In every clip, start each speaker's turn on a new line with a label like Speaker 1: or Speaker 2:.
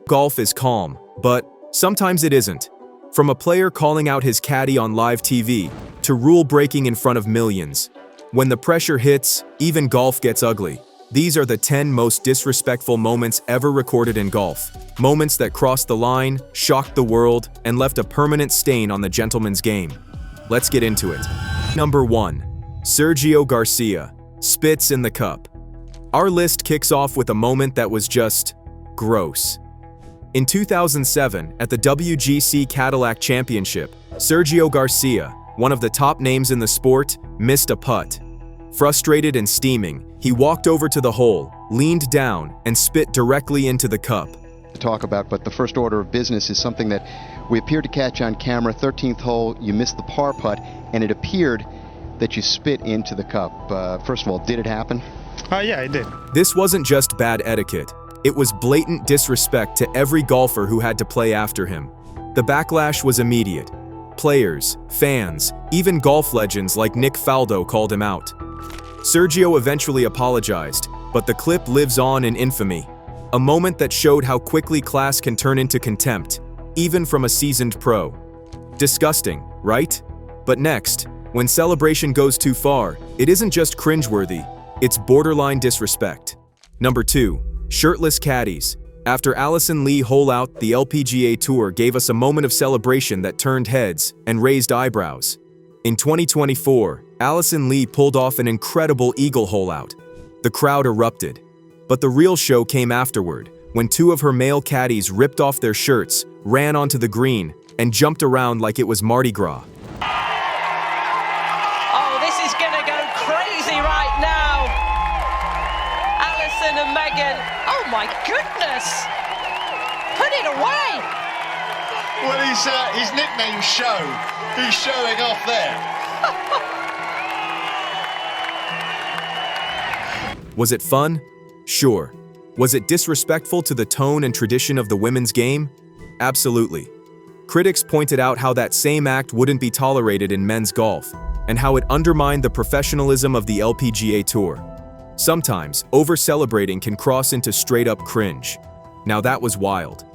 Speaker 1: Golf is calm, but sometimes it isn't. From a player calling out his caddy on live TV to rule breaking in front of millions. When the pressure hits, even golf gets ugly. These are the 10 most disrespectful moments ever recorded in golf. Moments that crossed the line, shocked the world, and left a permanent stain on the gentleman's game. Let's get into it. Number 1. Sergio Garcia. Spits in the cup. Our list kicks off with a moment that was just gross. In 2007, at the WGC Cadillac Championship, Sergio Garcia, one of the top names in the sport, missed a putt. Frustrated and steaming, he walked over to the hole, leaned down, and spit directly into the cup.
Speaker 2: To talk about, but the first order of business is something that we appeared to catch on camera. 13th hole, you missed the par putt, and it appeared that you spit into the cup. First of all, did it happen?
Speaker 3: Yeah, it did.
Speaker 1: This wasn't just bad etiquette. It was blatant disrespect to every golfer who had to play after him. The backlash was immediate. Players, fans, even golf legends like Nick Faldo called him out. Sergio eventually apologized, but the clip lives on in infamy. A moment that showed how quickly class can turn into contempt, even from a seasoned pro. Disgusting, right? But next, when celebration goes too far, it isn't just cringeworthy, it's borderline disrespect. Number 2. Shirtless Caddies. After Allison Lee hole out, the LPGA Tour gave us a moment of celebration that turned heads and raised eyebrows. In 2024, Allison Lee pulled off an incredible eagle hole out. The crowd erupted. But the real show came afterward, when 2 of her male caddies ripped off their shirts, ran onto the green, and jumped around like it was Mardi Gras.
Speaker 4: Oh, this is gonna go crazy right now! Alison and Megan, oh my goodness! Put it away!
Speaker 5: Well, his nickname's Show. He's showing off there.
Speaker 1: Was it fun? Sure. Was it disrespectful to the tone and tradition of the women's game? Absolutely. Critics pointed out how that same act wouldn't be tolerated in men's golf, and how it undermined the professionalism of the LPGA Tour. Sometimes, over-celebrating can cross into straight-up cringe. Now that was wild.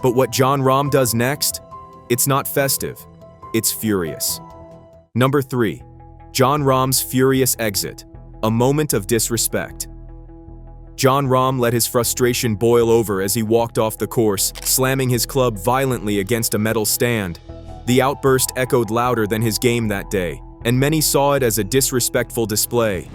Speaker 1: But what Jon Rahm does next? It's not festive. It's furious. Number 3. Jon Rahm's furious exit. A moment of disrespect. Jon Rahm let his frustration boil over as he walked off the course, slamming his club violently against a metal stand. The outburst echoed louder than his game that day, and many saw it as a disrespectful display.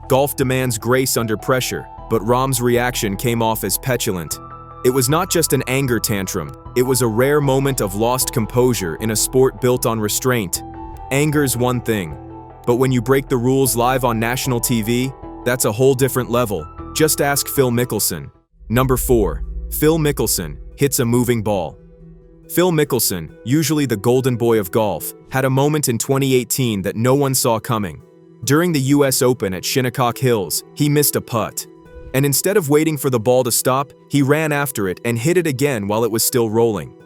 Speaker 1: Golf demands grace under pressure, but Rahm's reaction came off as petulant. It was not just an anger tantrum, it was a rare moment of lost composure in a sport built on restraint. Anger's one thing, but when you break the rules live on national TV, that's a whole different level. Just ask Phil Mickelson. Number 4. Phil Mickelson hits a moving ball. Phil Mickelson, usually the golden boy of golf, had a moment in 2018 that no one saw coming. During the US Open at Shinnecock Hills, he missed a putt. And instead of waiting for the ball to stop, he ran after it and hit it again while it was still rolling.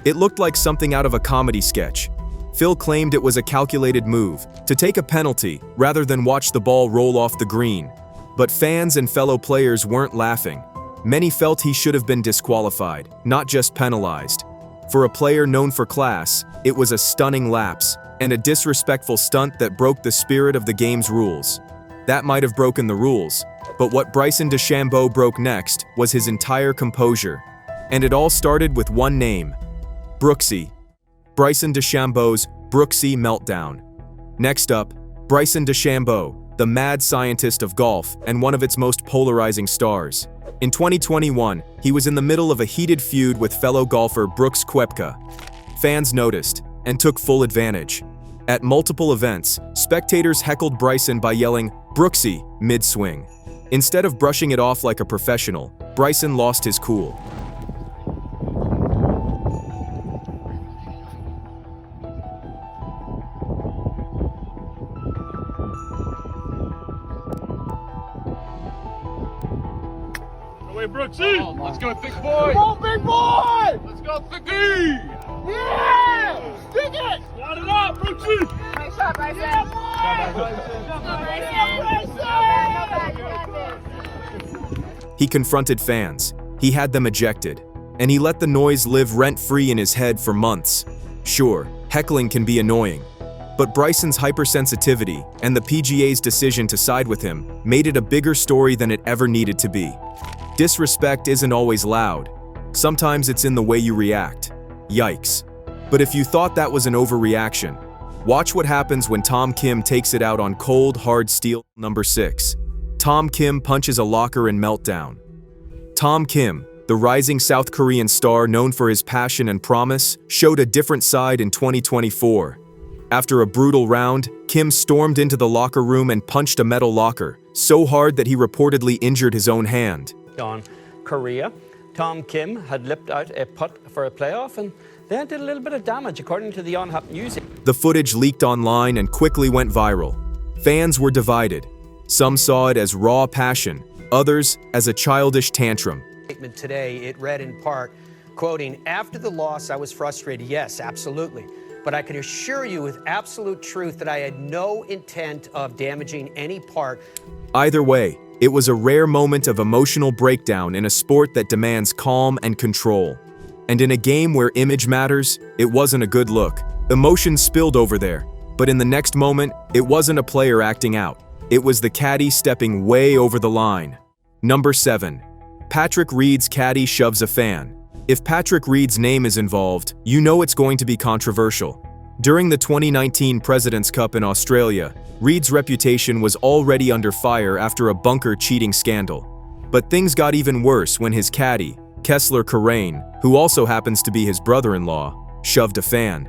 Speaker 1: It looked like something out of a comedy sketch. Phil claimed it was a calculated move, to take a penalty rather than watch the ball roll off the green. But fans and fellow players weren't laughing. Many felt he should have been disqualified, not just penalized. For a player known for class, it was a stunning lapse, and a disrespectful stunt that broke the spirit of the game's rules. That might have broken the rules, but what Bryson DeChambeau broke next was his entire composure. And it all started with one name: Brooksie. Bryson DeChambeau's Brooksie Meltdown. Next up, Bryson DeChambeau, the mad scientist of golf and one of its most polarizing stars. In 2021, he was in the middle of a heated feud with fellow golfer Brooks Koepka. Fans noticed and took full advantage. At multiple events, spectators heckled Bryson by yelling, "Brooksie," mid-swing. Instead of brushing it off like a professional, Bryson lost his cool.
Speaker 3: Away, Brooksie! Let's go, thick boy! Come on, big boy! Let's go, thickie! Yeah! Stick it! Line it up, Brooksie!
Speaker 6: Nice shot, Bryson!
Speaker 1: He confronted fans. He had them ejected. And he let the noise live rent-free in his head for months. Sure, heckling can be annoying. But Bryson's hypersensitivity and the PGA's decision to side with him made it a bigger story than it ever needed to be. Disrespect isn't always loud. Sometimes it's in the way you react. Yikes. But if you thought that was an overreaction, watch what happens when Tom Kim takes it out on cold, hard steel. Number 6. Tom Kim punches a locker in meltdown. Tom Kim, the rising South Korean star known for his passion and promise, showed a different side in 2024. After a brutal round, Kim stormed into the locker room and punched a metal locker, so hard that he reportedly injured his own hand.
Speaker 7: On Korea, Tom Kim had lipped out a putt for a playoff and then did a little bit of damage, according to the Yonhap News.
Speaker 1: The footage leaked online and quickly went viral. Fans were divided. Some saw it as raw passion, others as a childish tantrum.
Speaker 8: Statement today, it read in part, quoting, "After the loss, I was frustrated. Yes, absolutely. But I can assure you with absolute truth that I had no intent of damaging any part."
Speaker 1: Either way, it was a rare moment of emotional breakdown in a sport that demands calm and control. And in a game where image matters, it wasn't a good look. Emotions spilled over there. But in the next moment, it wasn't a player acting out. It was the caddy stepping way over the line. Number 7. Patrick Reed's caddy shoves a fan. If Patrick Reed's name is involved, you know it's going to be controversial. During the 2019 President's Cup in Australia, Reed's reputation was already under fire after a bunker cheating scandal. But things got even worse when his caddy, Kessler Karain, who also happens to be his brother-in-law, shoved a fan.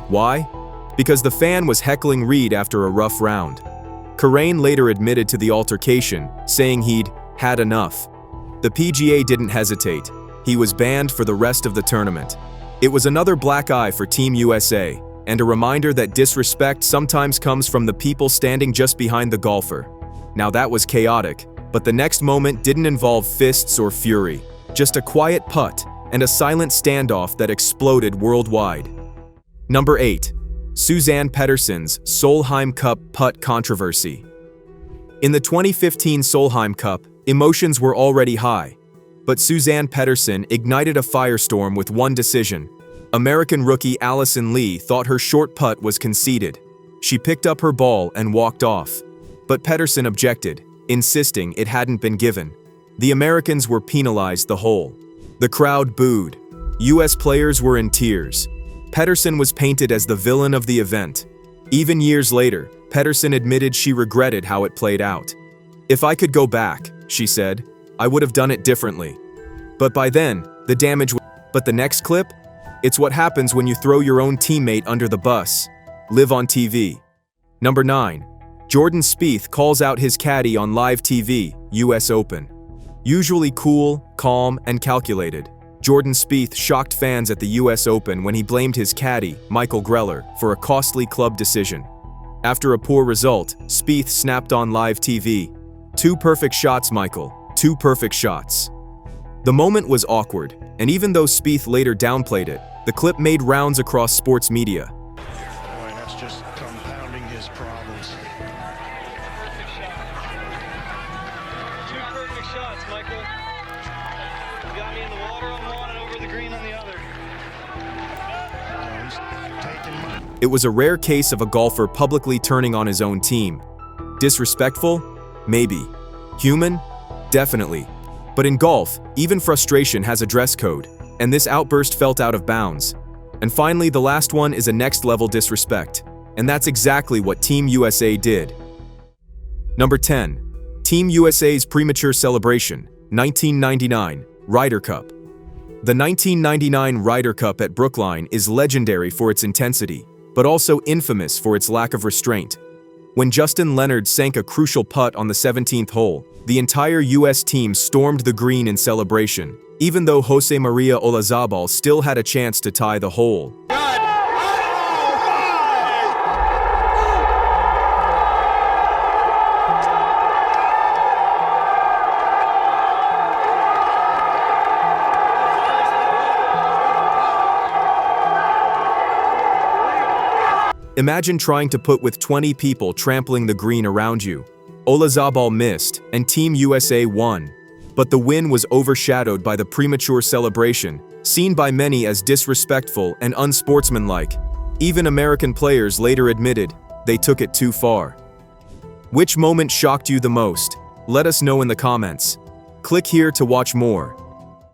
Speaker 1: Why? Because the fan was heckling Reed after a rough round. Karain later admitted to the altercation, saying he'd had enough. The PGA didn't hesitate. He was banned for the rest of the tournament. It was another black eye for Team USA, and a reminder that disrespect sometimes comes from the people standing just behind the golfer. Now that was chaotic, but the next moment didn't involve fists or fury, just a quiet putt and a silent standoff that exploded worldwide. Number 8. Suzanne Persons' Solheim Cup putt controversy. In the 2015 Solheim Cup, emotions were already high, but Suzanne Persons ignited a firestorm with one decision. American rookie Allison Lee thought her short putt was conceded. She picked up her ball and walked off. But Persons objected, insisting it hadn't been given. The Americans were penalized the hole. The crowd booed. US players were in tears. Persons was painted as the villain of the event. Even years later, Persons admitted she regretted how it played out. "If I could go back," she said, "I would have done it differently." But by then, the damage was... But the next clip? It's what happens when you throw your own teammate under the bus. Live on TV. Number 9. Jordan Spieth calls out his caddy on live TV, US Open. Usually cool, calm, and calculated, Jordan Spieth shocked fans at the US Open when he blamed his caddy, Michael Greller, for a costly club decision. After a poor result, Spieth snapped on live TV, "Two perfect shots, Michael, 2 perfect shots." The moment was awkward, and even though Spieth later downplayed it, the clip made rounds across sports media.
Speaker 3: Boy, that's just compounding his problems.
Speaker 9: Two perfect shots, Michael. You got me in the water on one and over the green on the other.
Speaker 3: He's taking money.
Speaker 1: It was a rare case of a golfer publicly turning on his own team. Disrespectful? Maybe. Human? Definitely. But in golf, even frustration has a dress code, and this outburst felt out of bounds. And finally, the last one is a next-level disrespect, and that's exactly what Team USA did. Number 10. Team USA's premature celebration, 1999, Ryder Cup. The 1999 Ryder Cup at Brookline is legendary for its intensity, but also infamous for its lack of restraint. When Justin Leonard sank a crucial putt on the 17th hole, the entire US team stormed the green in celebration, even though Jose Maria Olazabal still had a chance to tie the hole. Imagine trying to putt with 20 people trampling the green around you. Olazabal missed, and Team USA won. But the win was overshadowed by the premature celebration, seen by many as disrespectful and unsportsmanlike. Even American players later admitted they took it too far. Which moment shocked you the most? Let us know in the comments. Click here to watch more.